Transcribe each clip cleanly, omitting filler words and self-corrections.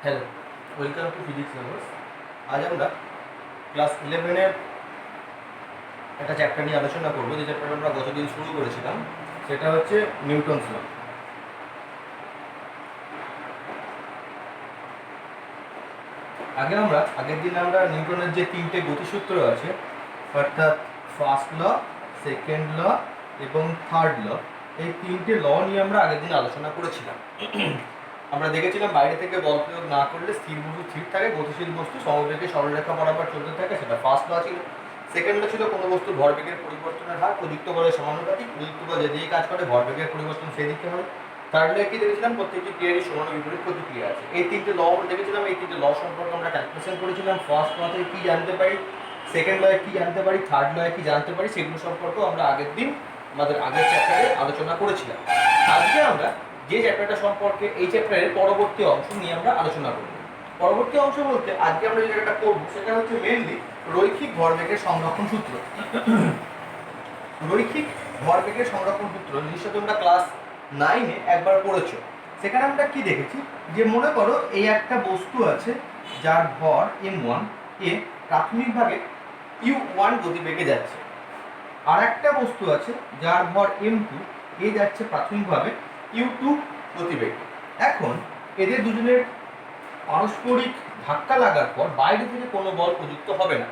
Hello, welcome to physics lovers. আজ আমরা class 11-এর একটা চ্যাপ্টার নিয়ে আলোচনা করবো, যে চ্যাপ্টার আমরা গতদিন শুরু করেছিলাম। সেটা হচ্ছে নিউটনস ল। আগের দিন আমরা নিউটনের যে তিনটে গতিসূত্র আছে, অর্থাৎ ফার্স্ট ল, সেকেন্ড ল এবং থার্ড ল, এই তিনটে ল নিয়ে আমরা আগের দিন আলোচনা করেছিলাম। আমরা দেখেছিলাম বাইরে থেকে বল প্রয়োগ না করলে স্থির বস্তু স্থির থাকে, গতিশীল বস্তু সমবেগে সরলরেখা বরাবর চলতে থাকে, সেটা ফার্স্ট ল ছিল। সেকেন্ড ল ছিল কোনো বস্তুর ভরবেগের পরিবর্তনের হার প্রযুক্ত বলের সমানুপাতিক, প্রযুক্ত বল যেদিকে কাজ করে ভরবেগের পরিবর্তন সেদিকে হয়। থার্ড ল কি দেখেছিলাম, প্রত্যেকটি ক্রিয়ারই সমান ও বিপরীত প্রতিক্রিয়া আছে। এই তিনটে ল আমরা দেখেছিলাম, এই তিনটে ল সম্পর্কে আমরা ক্যালকুলেশন করেছিলাম। ফার্স্ট ল থেকে কী জানতে পারি, সেকেন্ড লয়ে কী জানতে পারি, থার্ড লয়ে কী জানতে পারি, সেগুলো সম্পর্কেও আমরা আগের দিন আমাদের আগের চ্যাপ্টারে আলোচনা করেছিলাম। আজকে আমরা যে চ্যাপ্টারটা সম্পর্কে, এই চ্যাপ্টারের পরবর্তী অংশ নিয়ে আমরা আলোচনা করব। পরবর্তী অংশ বলতে আজকে আমরা যে যেটা করবো সেটা হচ্ছে মেনলি রৈখিক ভরবেগের সংরক্ষণ সূত্র। রৈখিক ভরবেগের সংরক্ষণ সূত্র নিশ্চয় তোমরা ক্লাস 9-এ একবার পড়েছো। সেখানে আমরা কি দেখেছি, যে মনে করো এই একটা বস্তু আছে যার ভর m1, এ প্রাথমিকভাবে u1 গতিবেগে যাচ্ছে। আর একটা বস্তু আছে যার ভর m2, এ যাচ্ছে প্রাথমিকভাবে u2 গতিবেগে। এখন এদের দুজনের পারস্পরিক ধাক্কা লাগার পর বাইরে থেকে কোনো বল প্রযুক্ত হবে না।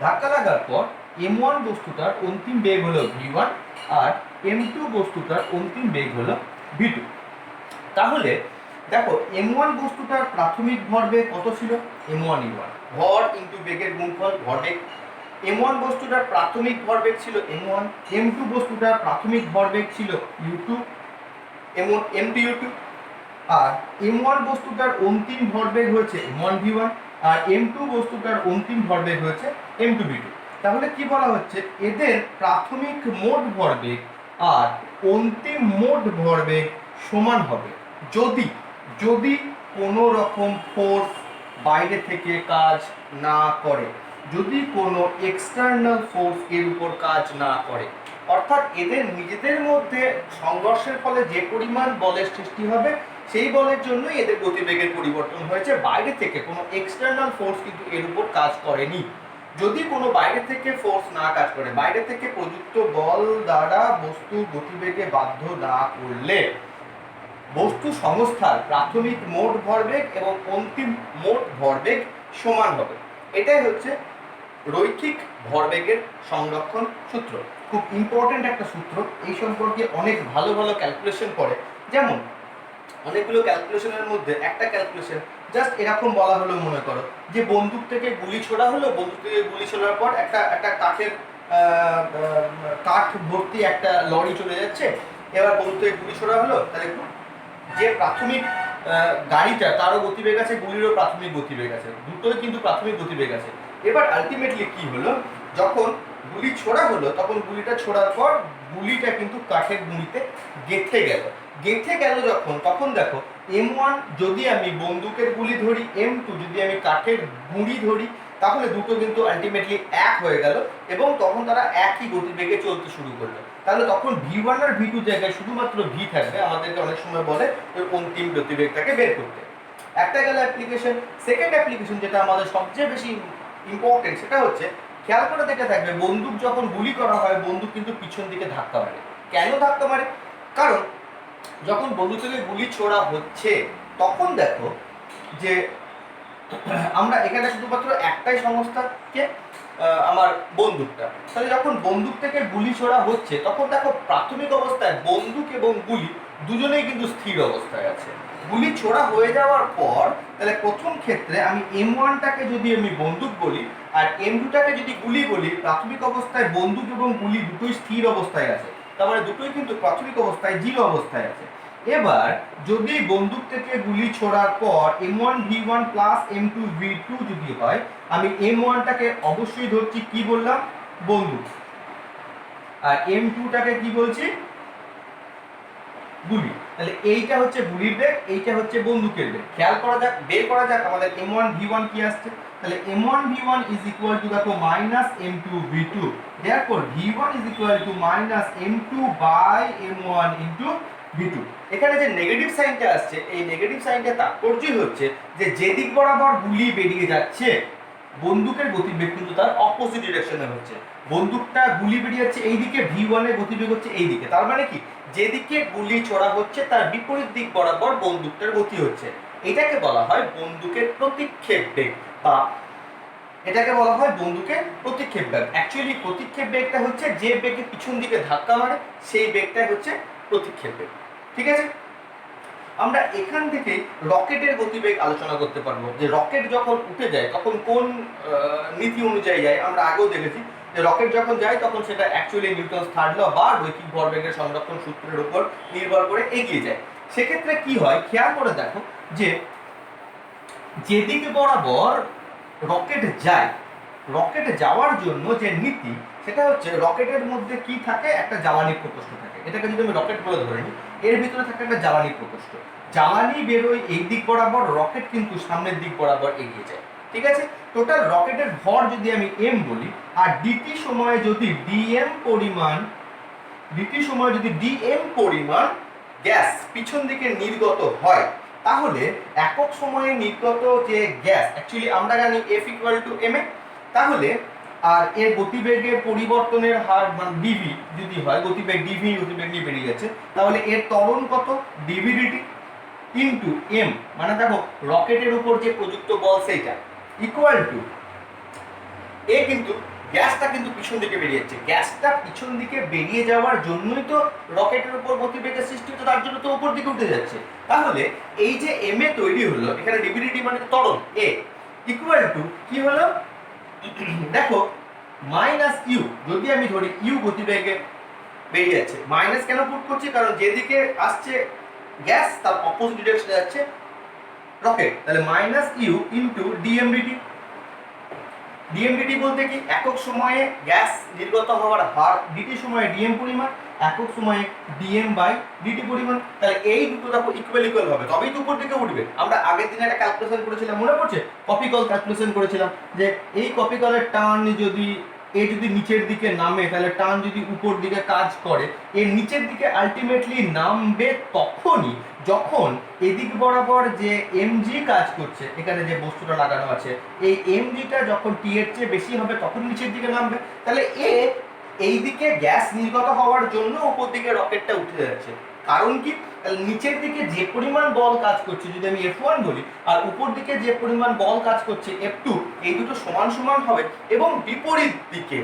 ধাক্কা লাগার পর m1 বস্তুটার অন্তিম বেগ হলো v1 আর m2 বস্তুটার অন্তিম বেগ হলো v2। তাহলে দেখো m1 বস্তুটার প্রাথমিক ভরবেগ কত ছিল, m1 u1, ভর ইনটু বেগের গুণফল ভরবেগ। m1 বস্তুটার প্রাথমিক ভরবেগ ছিল m1, m2 বস্তুটার প্রাথমিক ভরবেগ ছিল u2, m2 u2। আর m1 বস্তুটার অন্তিম ভরবেগ হয়েছে m1 v1 আর m2 বস্তুটার অন্তিম ভরবেগ হয়েছে m2 v2। তাহলে কি বলা হচ্ছে, এদের প্রাথমিক মোট ভরবেগ আর অন্তিম মোট ভরবেগ সমান হবে যদি যদি কোনো রকম ফোর্স বাইরে থেকে কাজ না করে, যদি কোনো এক্সটার্নাল ফোর্স এর উপর কাজ না করে। অর্থাৎ এদের নিজেদের মধ্যে সংঘর্ষের ফলে যে পরিমাণ বলের সৃষ্টি হবে, সেই বলের জন্যই এদের গতিবেগের পরিবর্তন হয়েছে। বাইরে থেকে কোনো এক্সটার্নাল ফোর্স কিন্তু এর উপর কাজ করেনি। যদি কোনো বাইরে থেকে ফোর্স না কাজ করে, বাইরে থেকে প্রযুক্ত বল দ্বারা বস্তু গতিবেগে বাধ্য না করলে, বস্তু সংস্থার প্রাথমিক মোট ভরবেগ এবং অন্তিম মোট ভরবেগ সমান হবে। এটাই হচ্ছে রৈখিক ভরবেগের সংরক্ষণ সূত্র। খুব ইম্পর্টেন্ট একটা সূত্র, এই সম্পর্কে অনেক ভালো ভালো ক্যালকুলেশন করে। যেমন অনেকগুলো ক্যালকুলেশনের মধ্যে একটা ক্যালকুলেশন জাস্ট এরকম বলা হলো, মনে করো যে বন্দুক থেকে গুলি ছোড়া হলো, বন্দুক থেকে গুলি ছোড়ার পর একটা কাঠের কাঠ ভর্তি একটা লরি চলে যাচ্ছে। এবার বন্দুক থেকে গুলি ছোড়া হলো, তাহলে যে প্রাথমিক গাড়িটা তারও গতিবেগ আছে, গুলিরও প্রাথমিক গতিবেগ আছে, দুটোই কিন্তু প্রাথমিক গতিবেগ আছে। এবার আলটিমেটলি কি হলো, যখন গুলি ছোড়া হলো তখন গুলিটা ছোড়ার পর গুলিটা কিন্তু কাঠের গুঁড়িতে গেঁথে গেল যখন, তখন দেখো m1 যদি আমি বন্দুকের গুলি ধরি, m2 যদি আমি কাঠের গুঁড়ি ধরি, তাহলে দুটো কিন্তু আলটিমেটলি এক হয়ে গেল এবং তখন তারা একই গতিবেগে চলতে শুরু করলো। তাহলে তখন v1 আর v2 জায়গায় শুধুমাত্র v থাকবে। আমাদেরকে অনেক সময় বলে ওই অন্তিম গতিবেগটাকে বের করতে। একটা গেল অ্যাপ্লিকেশন। সেকেন্ড অ্যাপ্লিকেশন যেটা আমাদের সবচেয়ে বেশি ইম্পর্টেন্ট, সেটা হচ্ছে খেয়াল করে দেখে থাকবে, বন্দুক যখন গুলি করা হয় বন্দুক কিন্তু পিছন দিকে ধাক্কা মারে। কেন ধাক্কা মারে? কারণ যখন বন্দুক থেকে গুলি ছোড়া হচ্ছে তখন দেখো যে আমরা এখানে শুধুমাত্র একটাই সংস্থাকে, আমার বন্দুকটা। তাহলে যখন বন্দুক থেকে গুলি ছোড়া হচ্ছে তখন দেখো প্রাথমিক অবস্থায় বন্দুক এবং গুলি দুজনেই কিন্তু স্থির অবস্থায় আছে। গুলি ছোড়া হয়ে যাওয়ার পর তাহলে প্রথম ক্ষেত্রে আমি m1টাকে যদি আমি বন্দুক বলি আর m2টাকে যদি গুলি বলি, প্রাথমিক অবস্থায় বন্দুক এবং গুলি দুটোই স্থির অবস্থায় আছে, তার মানে দুটোই কিন্তু প্রাথমিক অবস্থায় জিরো অবস্থায় আছে। এবার যদি বন্দুক থেকে গুলি ছোড়ার পর m1 v1 plus m2 v2 যদি হয়, আমি m1টাকে অবশ্যই ধরছি কি বললাম, বন্দুক, আর m2টাকে কি বলছি, গুলি। তাহলে এইটা হচ্ছে গুলির বেগ, এইটা হচ্ছে বন্দুকের বেগ। খেয়াল করা যাক, বের করা যাক আমাদের m1 v1 কি আসছে। তাহলে m1 v1 is equal to দেখো minus m2 v2, therefore v1 is equal to minus m2 by m1 into v2। এখানে যে নেগেটিভ সাইনটা আসছে, এই নেগেটিভ সাইনটা তাৎপর্যই হচ্ছে যে যেদিক বরাবর গুলি বেরিয়ে যাচ্ছে বন্দুকের গতিবেগ কিন্তু তার অপোজিট ডিরেকশনে হচ্ছে। বন্দুকটা গুলি বেরিয়ে যাচ্ছে এই দিকে, v1 এর গতিবেগ হচ্ছে এই দিকে। তার মানে কি, যেদিকে গুলি ছোড়া হচ্ছে তার বিপরীত দিক বরাবর বন্দুকটার গতি হচ্ছে। এটাকে বলা হয় বন্দুকের প্রতিক্ষেপ বেগ, বা এটাকে বলা হয় বন্দুকের প্রতিক্ষেপ বেগ। অ্যাকচুয়ালি প্রতিক্ষেপ বেগটা হচ্ছে যে বেগে পিছন দিকে ধাক্কা মারে সেই বেগটাই হচ্ছে প্রতিক্ষেপ বেগ। ঠিক আছে, আমরা এখান থেকে রকেটের গতিবেগ আলোচনা করতে পারবো, যে রকেট যখন উঠে যায় তখন কোন নীতি অনুযায়ী যায়। আমরা আগেও দেখেছি যে রকেট যখন যায় তখন সেটা অ্যাকচুয়ালি নিউটনস থার্ড ল বা রৈখিক ভরবেগের সংরক্ষণ সূত্রের উপর নির্ভর করে এগিয়ে যায়। সেক্ষেত্রে কি হয় খেয়াল করে দেখো, যে যেদিকে বরাবর রকেট যায়, রকেট যাওয়ার জন্য যে নীতি সেটা হচ্ছে রকেটের মধ্যে কি থাকে, একটা জ্বালানি প্রকোষ্ঠ থাকে। এটাকে যদি আমি রকেট বলে ধরে নিই, এর ভিতরে থাকে একটা জ্বালানি প্রকোষ্ঠ। জ্বালানি বেরোয় এই দিক বরাবর, রকেট কিন্তু সামনের দিক বরাবর এগিয়ে যায়। ঠিক আছে, টোটাল রকেটের ভর যদি আমি m বলি, আর ডিটি সময়ে যদি dm পরিমাণ গ্যাস পিছন দিকে নির্গত হয়, তাহলে একক সময়ে নির্গত যে গ্যাস, অ্যাকচুয়ালি আমরা জানি F = ma, তাহলে আর এর গতিবেগের পরিবর্তনের হার মানে dv যদি হয়, গতিবেগ dv গতিবেগ নিয়ে বেরিয়ে যাচ্ছে, তাহলে এর ত্বরণ কত, dv dt ইনটু m, মানে দেখো রকেটের উপর যে প্রযুক্ত বল সেইটা ইকুয়াল টু এ, কিন্তু গ্যাসটা কিন্তু পিছন দিকে বেরিয়ে যাচ্ছে। গ্যাসটা পিছন দিকে বেরিয়ে যাওয়ার জন্যই তো রকেটের উপর গতিবেগের সৃষ্টি হচ্ছে, তার জন্য তো উপর দিকে উঠে যাচ্ছে। তাহলে এই যে m এ তৈরি হলো, এখানে ডিভিডিটি মানে ত্বরণ a ইকুয়াল টু কি হলো, দেখো মাইনাস ইউ, যদি আমি ধরি ইউ গতিবেগে বেরিয়ে যাচ্ছে, মাইনাস কেন পুট করছি, কারণ যেদিকে আসছে গ্যাস তার অপোজিট ডিরেকশনে যাচ্ছে রকেট, তাহলে মাইনাস ইউ ইনটু ডিএমডিটি। ডিএমডিটি বলতে কি, একক সময়ে গ্যাস নির্গত হওয়ার হার, ডিটি সময়ে ডিএম পরিমাণ, একক সময়ে ডিএম বাই ডিটি পরিমাণ। তাহলে এই দুটো দেখো ইকুয়াল হবে, তবেই তো উপর দিকে উঠবে। আমরা আগের দিনে একটা ক্যালকুলেশন করেছিলাম, মনে পড়ছে, কপি কল ক্যালকুলেশন করেছিলাম, যে এই কপি কলের টার্ন যদি নিচের দিকে নামে, তাহলে টার্ন যদি উপর দিকে কাজ করে, এর নিচের দিকে আলটিমেটলি নামবে তখনই যখন এদিক বরাবর যে এমজি কাজ করছে, এখানে যে বস্তুটা লাগানো আছে, এই এমজিটা যখন টি এর চেয়ে বেশি হবে তখন নিচের দিকে নামবে। তাহলে এই দিকে গ্যাস নির্গত হওয়ার জন্য উপর দিকে রকেটটা উঠে যাচ্ছে। কারণ কি, নিচের দিকে যে পরিমাণ বল কাজ করছে যদি আমি F1 বলি, আর উপর দিকে যে পরিমাণ বল কাজ করছে F2, এই দুটো সমান সমান হবে এবং বিপরীত দিকে,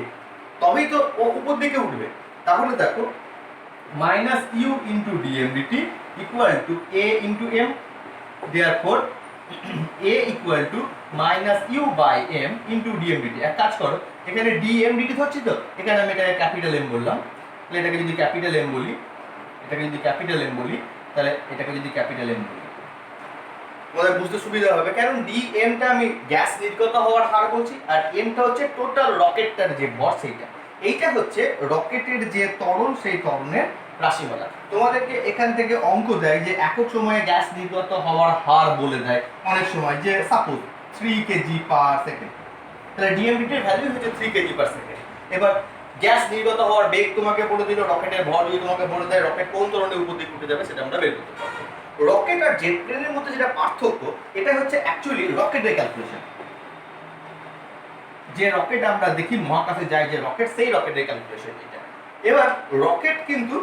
তবেই তো ও উপর দিকে উঠবে। তাহলে দেখো minus u into DMDT equal to a into m, therefore a equal to minus u by m into DMDT. এক কাজ করো, এখানে ডিএমডিটি হচ্ছে তো, এখানে আমি এটাকে ক্যাপিটাল M বললাম, তাহলে এটাকে যদি ক্যাপিটাল M বলি, তাহলে এটাকে যদি ক্যাপিটাল M বলি, তোমাদের বুঝতে সুবিধা হবে। কারণ ডিএমটা আমি গ্যাস নির্গত হওয়ার হার বলছি, আর এমটা হচ্ছে টোটাল রকেটটার যে ভর সেইটা। এইটা হচ্ছে রকেটের যে ত্বরণ, সেই ত্বরণের রাশিমালা। তোমাদেরকে এখান থেকে অঙ্ক দেয় যে একক সময়ে গ্যাস নির্গত হওয়ার হার বলে দেয় অনেক সময়, যে সাপোজ 3 কেজি পার সেকেন্ড, তাহলে ডিএমডিটির ভ্যালু হচ্ছে 3 কেজি পার সেকেন্ড। এবার গ্যাস নির্গত হওয়ার বেগ তোমাকে বলে দিল, রকেটের ভর যদি তোমাকে বলে দেয় রকেট কোন ধরনের উপর দিকে উঠে যাবে, সেটা আমরা বের করতে পারবো। রকেট আর জেট প্লেনের মধ্যে যেটা পার্থক্য, এটা হচ্ছে অ্যাকচুয়ালি রকেটের ক্যালকুলেশন। যে রকেট আমরা দেখি মহাকাশে যায়, যে রকেট, সেই রকেটের ক্যালকুলেশন এটা। এবার রকেট কিন্তু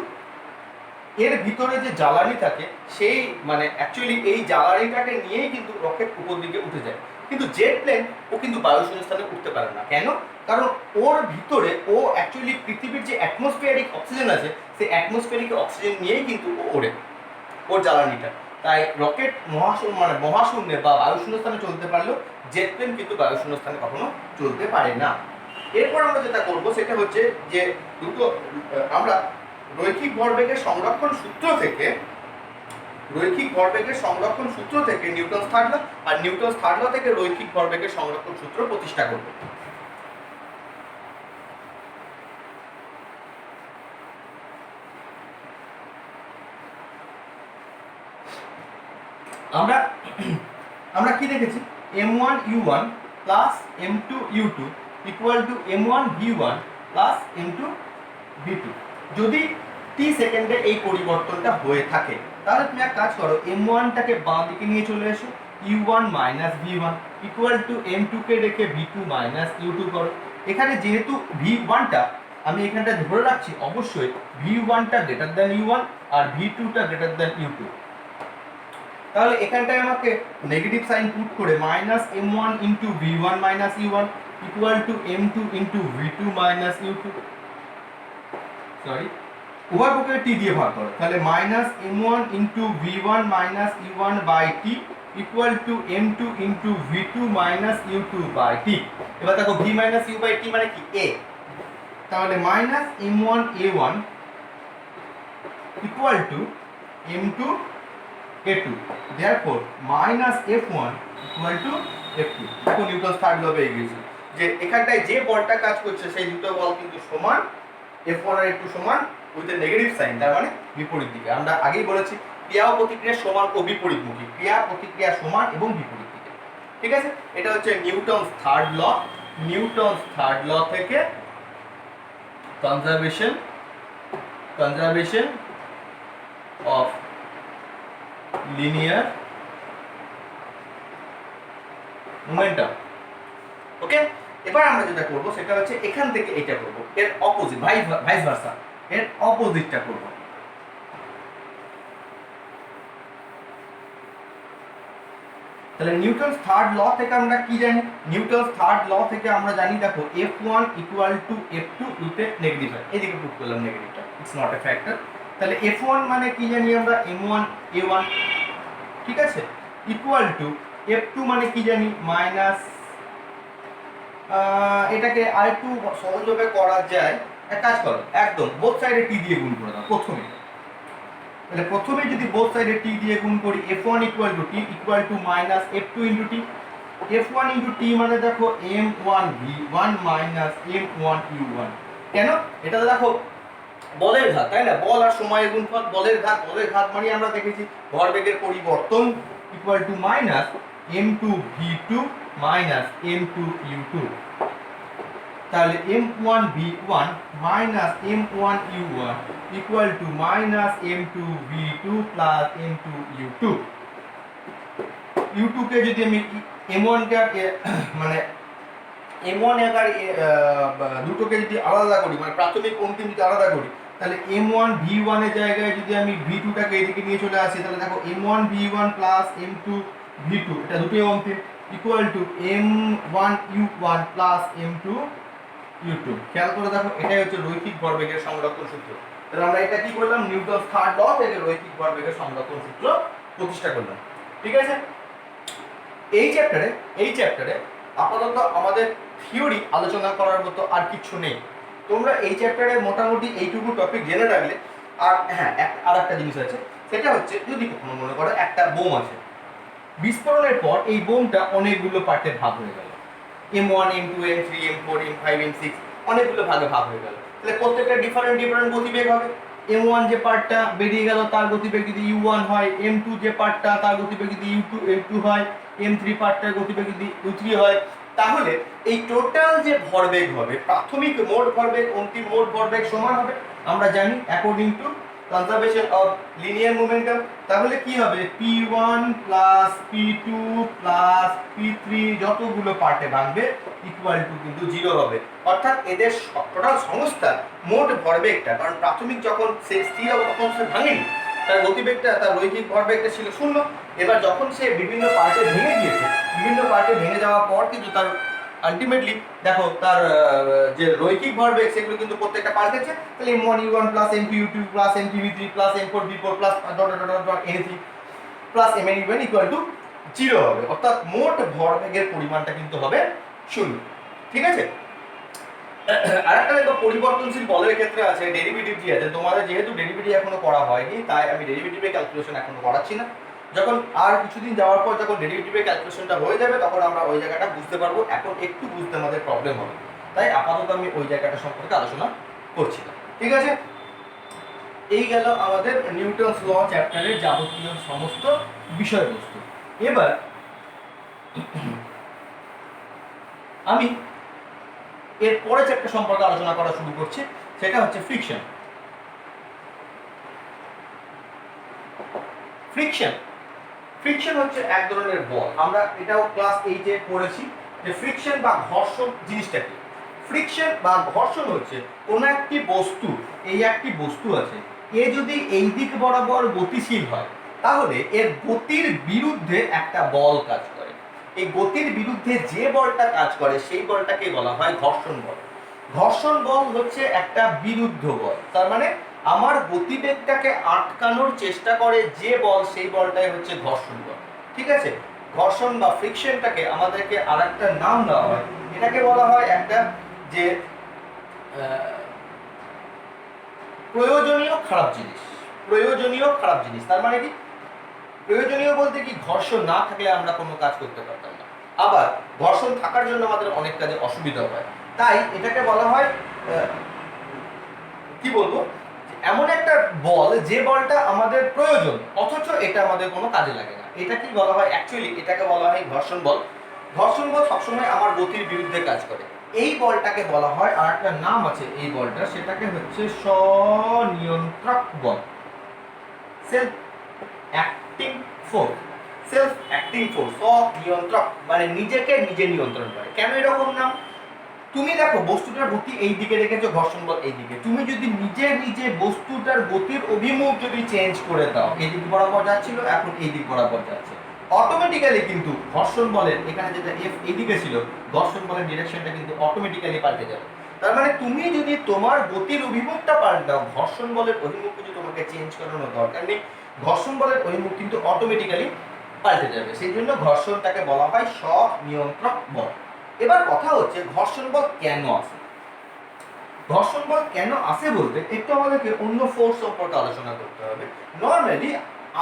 এর ভিতরে যে জ্বালানি থাকে, সেই মানে অ্যাকচুয়ালি এই জ্বালানিটাকে নিয়েই কিন্তু রকেট উপর দিকে উঠে যায়। কিন্তু জেট প্লেন ও কিন্তু বায়ুশূন্যস্থানে উঠতে পারে না। কেন? কারণ ওর ভিতরে ও অ্যাকচুয়ালি পৃথিবীর যে অ্যাটমসফিয়ারিক অক্সিজেন আছে, সেই অ্যাটমসফিয়ারিক অক্সিজেন নিয়েই কিন্তু ও ওড়ে, ওর জ্বালানিটা। তাই রকেট মহাশূন্যে বা বায়ুশূন্যস্থানে চলতে পারলেও জেট প্লেন কিন্তু বায়ুশূন্যস্থানে কখনো চলতে পারে না। এরপর আমরা যেটা করব সেটা হচ্ছে যে দুটো আমরা রৈখিক ভরবেগের সংরক্ষণ সূত্র থেকে নিউটনস থার্ড ল, আর নিউটনস থার্ড ল থেকে রৈখিক ভরবেগের সংরক্ষণ সূত্র প্রতিষ্ঠা করব। আমরা কি দেখেছি, m1 u1 plus m2 u2 equal to m1 v1 plus m2 v2। যদি টি সেকেন্ডে এই পরিবর্তনটা হয়ে থাকে। তাহলে তুমি এক কাজ করো, m1টাকে বাঁ দিকে নিয়ে চলে এসো, u1 minus v1 equal to m2কে রেখে v2 মাইনাস u2 করো। এখানে যেহেতু v1টা আমি এখানটা ধরে রাখছি, অবশ্যই v1টা গ্রেটার দ্যান u1 আর v2টা গ্রেটার দ্যান u2। তাহলে এখানটায় আমাকে নেগেটিভ সাইন পুট করে minus m1 into v1 minus u1 equal to m2 into v2 minus u2, sorry উভয় পক্ষে টি দিয়ে ভাগ করো, তাহলে minus m1 into v1 minus u1 by t equal to m2 into v2 minus u2 by t. এবার দেখো v minus u by t মানে কি a, তাহলে minus m1 a1 equal to m2 a2, therefore minus f1 equal to f2। এখন Newton's third ল পেয়ে গেছি যে এখানটায় যে বলটা কাজ করছে সেই দুটো বল কিন্তু সমান, f1 আর f2 সমান উইথ এ নেগেটিভ সাইন, তার মানে বিপরীত দিকে। আমরা আগেই বলেছি ক্রিয়া ও প্রতিক্রিয়া সমান ও বিপরীতমুখী, ক্রিয়া প্রতিক্রিয়া সমান এবং বিপরীত দিকে। ঠিক আছে, এটা হচ্ছে Newton's third law. Newton's third law থেকে conservation of linear momentum. Okay, এবার আমরা যেটা করব সেটা হচ্ছে এখান থেকে এটা করব, এর অপোজিট, ভাইস ভার্সা, এর অপোজিটটা করব। তাহলে নিউটনস থার্ড ল থেকে আমরা কি জানি? নিউটনস থার্ড ল থেকে আমরা জানি, দেখো f1 equal to f2 with a negative sign. এদিকে পুট করলাম নেগেটিভটা, ইটস নট এ ফ্যাক্টর। তাহলে f1 মানে কি জানি আমরা m1 a1, ঠিক আছে, ইকুয়াল টু f2 মানে কি জানি মাইনাস, এটাকে আরেকটু সহজভাবে করা যায়, এক কাজ করো একদম বোথ সাইডে টি দিয়ে গুণ করে দাও প্রথমে। তাহলে প্রথমে যদি বোথ সাইডে টি দিয়ে গুণ করি, f1 equal to t equal to minus f2 into t. f1 into t মানে দেখো m1 v1 minus m1 u1। কেন? এটা দেখো বলের ঘাত, তাই না? বল আর সময়ের গুণফল, বলের ঘাত, বলের ঘাত মানে আমরা দেখেছি ভরবেগের পরিবর্তন equal to minus m2 v2 minus m2 u2। তাহলে m1 v1 minus m1 u1 equal to minus m2 v2 plus m2 u2। u2 কে যদি আমি m1 কে মানে m1 আকার দুটোকে যদি আলাদা করি, মানে প্রাথমিক অন্তিম যদি আলাদা করি, তাহলে m1 v1 এর জায়গায় যদি আমি v2 টাকে এদিকে নিয়ে চলে আসি, তাহলে দেখো m1 v1 plus m2 v2, এটা দুটোই অন্তিম, equal to m1 u1 plus m2 u2। খেয়াল করে দেখো, এটাই হচ্ছে রৈখিক ভরবেগের সংরক্ষণ সূত্র। তাহলে আমরা এটা কি করলাম? নিউটনস থার্ড ল থেকে রৈখিক ভরবেগের সংরক্ষণ সূত্র প্রতিষ্ঠা করলাম। ঠিক আছে, এই চ্যাপ্টারে আপাতত আমাদের থিওরি আলোচনা করার মতো আর কিছু নেই। তোমরা এই চ্যাপ্টারে মোটামুটি এইটুকু টপিক জেনে রাখলে। আর হ্যাঁ, আর একটা জিনিস আছে, সেটা হচ্ছে যদি কখনো মনে করো একটা বোম আছে, বিস্ফোরণের পর এই বোমটা অনেকগুলো পার্টে ভাগ হয়ে গেল, m1 m2 m3 m4 m5 m6 অনেকগুলো ভাগে ভাগ হয়ে গেল। তাহলে প্রত্যেকটা ডিফারেন্ট গতিবেগ হবে। m1 যে পার্টটা বেরিয়ে গেল তার গতিবেগ যদি u1 হয়, m2 যে পার্টটা তার গতিবেগ যদি u2 হয়, m3 পার্টটার গতিবেগ যদি u3 হয়, তাহলে এই টোটাল যে ভরবেগ হবে, প্রাথমিক মোট ভরবেগ অন্তিম মোট ভরবেগ সমান হবে আমরা জানি according to conservation of linear momentum. তাহলে কি হবে? p1 plus p2 plus p3 যতগুলো পার্টে ভাঙবে ইকুয়াল টু কিন্তু 0 হবে। অর্থাৎ এদের টোটাল সংস্থার মোট ভরবেগটা, কারণ প্রাথমিক যখন সে স্থির হবে তখন সে ভাঙেনি, তার গতিবেগটা, তার রৈখিক ভরবেগটা ছিল 0। এবার যখন সে বিভিন্ন পার্টে ভেঙে গিয়েছে, বিভিন্ন পার্টে ভেঙে যাওয়ার পর কিন্তু তার আলটিমেটলি দেখো তার যে রৈখিক ভরবেগ সেগুলো কিন্তু প্রত্যেকটা পাল্টেছে। তাহলে m1 u1 plus m2 u2 plus m3 v3 plus m4 v4 plus n3 plus mn u1 equal two 0 হবে। অর্থাৎ মোট ভরবেগের পরিমাণটা কিন্তু হবে 0। ঠিক আছে, আরেকটা দেখো পরিবর্তনশীল বলের ক্ষেত্রে আছে ডেরিভেটিভ যে আছে, তোমাদের যেহেতু ডেরিভেটিভ এখনো করা হয়নি তাই আমি ডেরিভেটিভের ক্যালকুলেশন এখনো করাচ্ছি না। যখন আর কিছুদিন যাওয়ার পর যখন ডেরিভেটিভের ক্যালকুলেশনটা হয়ে যাবে তখন আমরা ওই জায়গাটা বুঝতে পারবো। এখন একটু বুঝতে আমাদের প্রবলেম হবে, তাই আপাতত আমি ওই জায়গাটা সম্পর্কে আলোচনা করছি না। ঠিক আছে, এই গেল আমাদের নিউটনস ল চ্যাপ্টারের যাবতীয় সমস্ত বিষয়বস্তু। এবার আমি এর পরে চ্যাপ্টার সম্পর্কে আলোচনা করা শুরু করছি, সেটা হচ্ছে ফ্রিকশন। ফ্রিকশন, ফ্রিকশন হচ্ছে এক ধরনের বল, আমরা এটাও ক্লাস 8-এ পড়েছি যে ফ্রিকশন বা ঘর্ষণ জিনিসটা কি। ফ্রিকশন বা ঘর্ষণ হচ্ছে কোনো একটি বস্তু, এই একটি বস্তু আছে, এ যদি এই দিক বরাবর গতিশীল হয় তাহলে এর গতির বিরুদ্ধে একটা বল কাজ করে। এই গতির বিরুদ্ধে যে বলটা কাজ করে সেই বলটাকে বলা হয় ঘর্ষণ বল। ঘর্ষণ বল হচ্ছে একটা বিরুদ্ধ বল, তার মানে আমার গতিবেগটাকে আটকানোর চেষ্টা করে যে বল, সেই বলটাই হচ্ছে ঘর্ষণ বল। ঠিক আছে, ঘর্ষণ বা ফ্রিকশনটাকে আমাদেরকে আরেকটা নাম দেওয়া হয়, এটাকে বলা হয় একটা যে প্রয়োজনীয় খারাপ জিনিস। প্রয়োজনীয় খারাপ জিনিস তার মানে কি, প্রয়োজনীয় বলতে কি ঘর্ষণ না থাকলে আমরা কোনো কাজ করতে পারতাম না, আবার ঘর্ষণ থাকার জন্য আমাদের অনেক কাজে অসুবিধা হয়। তাই এটাকে বলা হয় কি বলবো, এমন একটা বল যে বলটা আমাদের প্রয়োজন অথচ এটা আমাদের কোনো কাজে লাগে না, এটা কি বলা হয়, অ্যাকচুয়ালি এটাকে বলা হয় ঘর্ষণ বল। ঘর্ষণ বল সবসময় আমার গতির বিরুদ্ধে কাজ করে। এই বলটাকে বলা হয়, আর একটা নাম আছে এই বলটা, সেটাকে হচ্ছে স্বনিয়ন্ত্রক বল, self acting force. Self acting force, স্বনিয়ন্ত্রক মানে নিজেকে নিজে নিয়ন্ত্রণ করে। কেন এরকম নাম, তুমি দেখো বস্তুটার গতি এই দিকে রেখেছো, ঘর্ষণ বল এই দিকে, তুমি যদি নিজে নিজে বস্তুটার গতির অভিমুখ যদি চেঞ্জ করে দাও, এই দিক বরাবর যাচ্ছিল এখন এই দিক বরাবর যাচ্ছে, অটোমেটিক্যালি কিন্তু ঘর্ষণ বলের এখানে যেটা এফ এইদিকে ছিল, ঘর্ষণ বলের ডিরেকশনটা কিন্তু অটোমেটিক্যালি পাল্টে যাবে। তার মানে তুমি যদি তোমার গতির অভিমুখটা পাল্টাও, ঘর্ষণ বলের অভিমুখ যদি তোমাকে চেঞ্জ করানোর দরকার নেই, ঘর্ষণ বলের অভিমুখ কিন্তু অটোমেটিক্যালি পাল্টে যাবে। সেই জন্য ঘর্ষণটাকে বলা হয় স্বনিয়ন্ত্রক বল। এবার কথা হচ্ছে ঘর্ষণ বল কেন আসে। ঘর্ষণ বল কেন আসে বলতে একটু আমাদেরকে অন্য ফোর্স সম্পর্কে আলোচনা করতে হবে। নর্মালি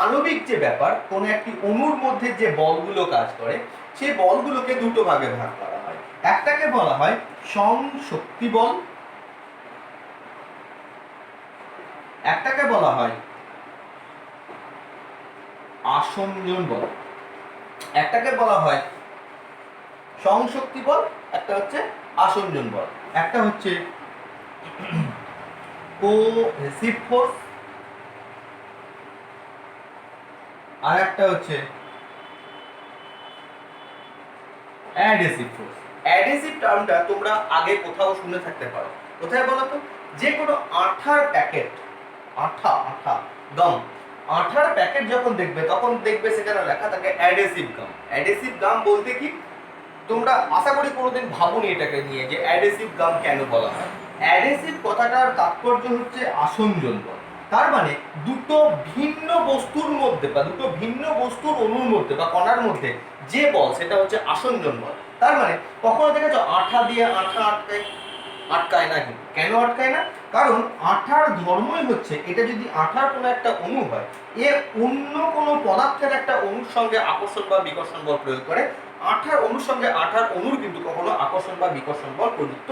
আণবিক যে ব্যাপার, কোন একটি অণুর মধ্যে যে বলগুলো কাজ করে সেই বলগুলোকে দুটো ভাগে ভাগ করা হয়। একটাকে বলা হয় সংশক্তি বল, একটাকে বলা হয় আসঞ্জন বল। একটাকে বলা হয় সংশক্তি বল, একটা হচ্ছে আসঞ্জন বল, একটা হচ্ছে কোহেসিভ ফোর্স, আর একটা হচ্ছে অ্যাডহেসিভ ফোর্স। অ্যাডহেসিভ টার্মটা তোমরা আগে কোথাও শুনে থাকতে পারো, কোথায় বলো তো, যে কোনো আঠার প্যাকেট, আঠা আঠা গম, আঠার প্যাকেট যখন দেখবে তখন দেখবে সেখানে লেখা থাকে অ্যাডহেসিভ গাম। অ্যাডহেসিভ গাম বলতে কি, তোমরা আশা করি কোনোদিন ভাবুনি এটাকে নিয়ে যে অ্যাডহেসিভ গাম কেন বলা হয়। অ্যাডহেসিভ কথাটার তাৎপর্য হচ্ছে আসঞ্জন বল। তার মানে দুটো ভিন্ন বস্তুর মধ্যে বা দুটো ভিন্ন বস্তুর অণুর মধ্যে বা কণার মধ্যে যে বল সেটা হচ্ছে আসঞ্জন বল। তার মানে কখনো দেখেছো আঠা দিয়ে আঠা আটকায়, আটকায় না, কিন্তু কেন আটকায় না, কারণ আঠার ধর্মই হচ্ছে এটা যদি আঠার কোনো একটা অণু হয়, এ অন্য কোনো পদার্থের একটা অণুর সঙ্গে আকর্ষণ বা বিকর্ষণ বল প্রয়োগ করে, আঠার অণুর সঙ্গে আঠার অণুর কিন্তু কখনো আকর্ষণ বা বিকর্ষণ বল প্রযুক্ত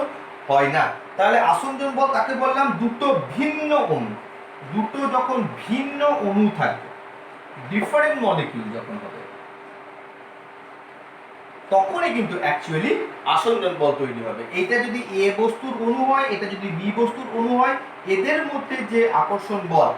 হয় না। তাহলে আসঞ্জন বল কাকে বললাম, দুটো ভিন্ন অণু, দুটো যখন ভিন্ন অণু থাকবে, ডিফারেন্ট মলিকিউল যখন হবে, তখনই কিন্তু অ্যাকচুয়ালি আসঞ্জন বল তৈরি হবে। এইটা যদি এ বস্তুর অণু হয়, এটা যদি বি বস্তুর অণু হয়, এদের মধ্যে যে আকর্ষণ বল,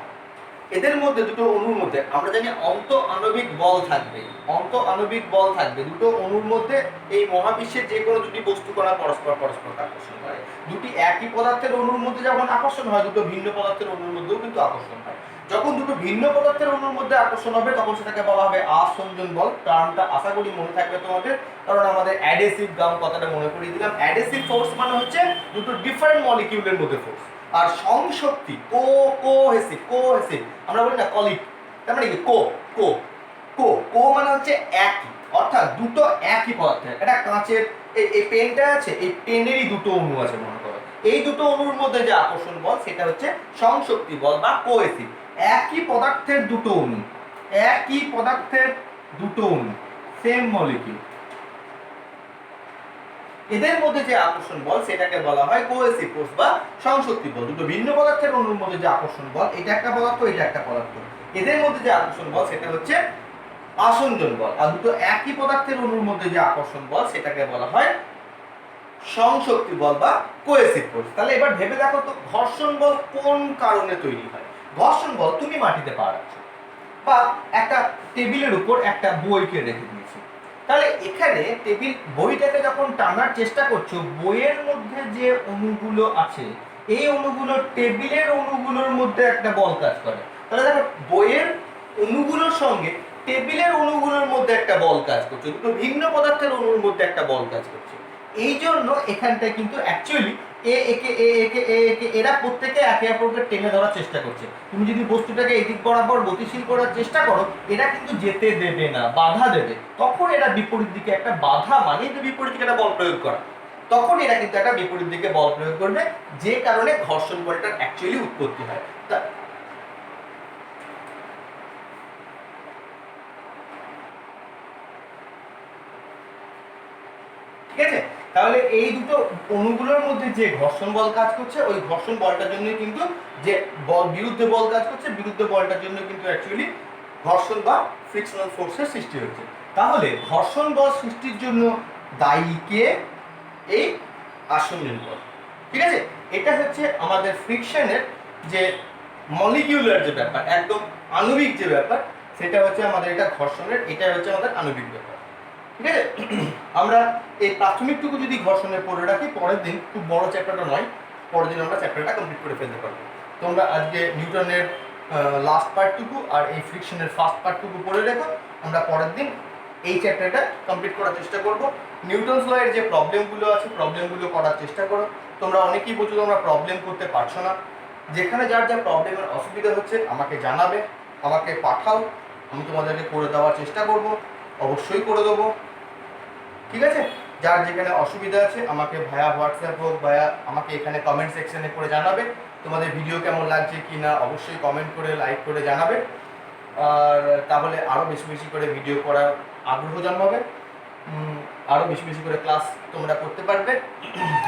এদের মধ্যে দুটো অণুর মধ্যে আমরা জানি অন্ত আণবিক বল থাকবে, অন্ত আণবিক বল থাকবে দুটো অণুর মধ্যে। এই মহাবিশ্বের যে কোনো দুটি বস্তু কণা পরস্পর পরস্পরকে আকর্ষণ করে। দুটি একই পদার্থের অণুর মধ্যে যখন আকর্ষণ হয়, দুটো ভিন্ন পদার্থের অণুর মধ্যেও কিন্তু আকর্ষণ হয়। যখন দুটো ভিন্ন পদার্থের অণুর মধ্যে আকর্ষণ হবে তখন সেটাকে বলা হবে আসঞ্জন বল। টার্মটা আশা করি মনে থাকবে তোমাদের, কারণ আমাদের অ্যাডহেসিভ গাম কথাটা মনে করিয়ে দিলাম। অ্যাডহেসিভ ফোর্স মানে হচ্ছে দুটো ডিফারেন্ট মলিকিউলের মধ্যে ফোর্স। আর সংশক্তি কোহেসিভ, কোহেসিভ আমরা বলি না কলিক, তার মানে কি কো কো কো কো মানে হচ্ছে একই, অর্থাৎ দুটো একই পদার্থের, এটা কাঁচের এই পেনটা আছে, এই পেনেরই দুটো অণু আছে মনে করো, এই দুটো অণুর মধ্যে যে আকর্ষণ বল সেটা হচ্ছে সংশক্তি বল বা কোহেসিভ। একই পদার্থের দুটো অণু, একই পদার্থের দুটো অণু, সেম মলিকিউল, এদের মধ্যে যে আকর্ষণ বল সেটাকে বলা হয় কোহেসিভ ফোর্স বা সংশক্তি বল। দুটো ভিন্ন পদার্থের অণুর মধ্যে যে আকর্ষণ বল, এটা একটা পদার্থ এটা একটা পদার্থ, এদের মধ্যে যে আকর্ষণ বল সেটা হচ্ছে আসঞ্জন বল। আর দুটো একই পদার্থের অণুর মধ্যে যে আকর্ষণ বল সেটাকে বলা হয় সংশক্তি বল বা কোহেসিভ ফোর্স। তাহলে এবার ভেবে দেখো তো ঘর্ষণ বল কোন কারণে তৈরি হয়। ঘর্ষণ বল, তুমি মাটিতে পা রাখছো, বা একটা টেবিলের উপর একটা বইকে রেখে দিয়েছি। তাহলে এখানে বইটাকে যখন টানার চেষ্টা করছো, বইয়ের মধ্যে যে অণুগুলো আছে এই অণুগুলো টেবিলের অণুগুলোর মধ্যে একটা বল কাজ করে। তাহলে দেখো বইয়ের অণুগুলোর সঙ্গে টেবিলের অণুগুলোর মধ্যে একটা বল কাজ করছে, দুটো ভিন্ন পদার্থের অণুর মধ্যে একটা বল কাজ করছে। এই জন্য এখানটায় কিন্তু অ্যাকচুয়ালি এরা প্রত্যেকে একে অপরকে টেনে ধরার চেষ্টা করছে। তুমি যদি বস্তুটাকে এদিক বরাবর গতিশীল করার চেষ্টা করো, এরা কিন্তু যেতে দেবে না, বাধা দেবে। তখন এরা বিপরীত দিকে একটা বাধা, মানে তো বিপরীত দিকে একটা বল প্রয়োগ করা, তখন এরা কিন্তু একটা বিপরীত দিকে বল প্রয়োগ করবে, যে কারণে ঘর্ষণ বলটার অ্যাকচুয়ালি উৎপত্তি হয়। ঠিক আছে, তাহলে এই দুটো অণুগুলোর মধ্যে যে ঘর্ষণ বল কাজ করছে, ওই ঘর্ষণ বলটার জন্য কিন্তু যে বিরুদ্ধে বল কাজ করছে, বিরুদ্ধে বলটার জন্য কিন্তু অ্যাকচুয়ালি ঘর্ষণ বা ফ্রিকশনাল ফোর্সের সৃষ্টি হচ্ছে। তাহলে ঘর্ষণ বল সৃষ্টির জন্য দায়ী কে? এই আসঞ্জন বল। ঠিক আছে, এটা হচ্ছে আমাদের ফ্রিকশনের যে মলিকিউলার যে ব্যাপার, একদম আণবিক যে ব্যাপার, সেটা হচ্ছে আমাদের এটা ঘর্ষণের, এটা হচ্ছে আমাদের আণবিক ব্যাপার। ঠিক আছে, আমরা এই প্রাথমিকটুকু যদি ঘর্ষণে পড়ে রাখি, পরের দিন খুব বড় চ্যাপ্টারটা নয়, পরের দিন আমরা চ্যাপ্টারটা কমপ্লিট করে ফেলতে পারবো। তোমরা আজকে নিউটনের লাস্ট পার্টটুকু আর এই ফ্রিকশনের ফার্স্ট পার্টটুকু পড়ে রেখো, আমরা পরের দিন এই চ্যাপ্টারটা কমপ্লিট করার চেষ্টা করব। নিউটনস ল এর যে প্রবলেমগুলো আছে, প্রবলেমগুলো করার চেষ্টা করো। তোমরা অনেকেই বলছো তোমরা প্রবলেম করতে পারছো না। যেখানে যার যা প্রবলেমের অসুবিধা হচ্ছে আমাকে জানাবে, আমাকে পাঠাও, আমি তোমাদেরকে করে দেওয়ার চেষ্টা করব, অবশ্যই করে দেবো। ঠিক আছে, যার যেখানে অসুবিধা আছে আমাকে ভায়া হোয়াটসঅ্যাপ হোক, ভায়া আমাকে এখানে কমেন্ট সেকশনে করে জানাবে। তোমাদের ভিডিও কেমন লাগছে কি না অবশ্যই কমেন্ট করে লাইক করে জানাবে, আর তাহলে আরও বেশি বেশি করে ভিডিও করার আগ্রহ জন্মাবে, আরও বেশি বেশি করে ক্লাস তোমরা করতে পারবে।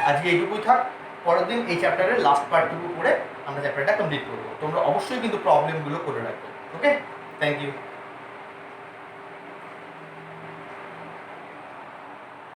আজকে এইটুকুই থাক, পরের দিন এই চ্যাপ্টারের লাস্ট পার্টটুকু করে আমরা চ্যাপ্টারটা কমপ্লিট করবো। তোমরা অবশ্যই কিন্তু প্রবলেমগুলো করে রাখবে। ওকে, থ্যাংক ইউ।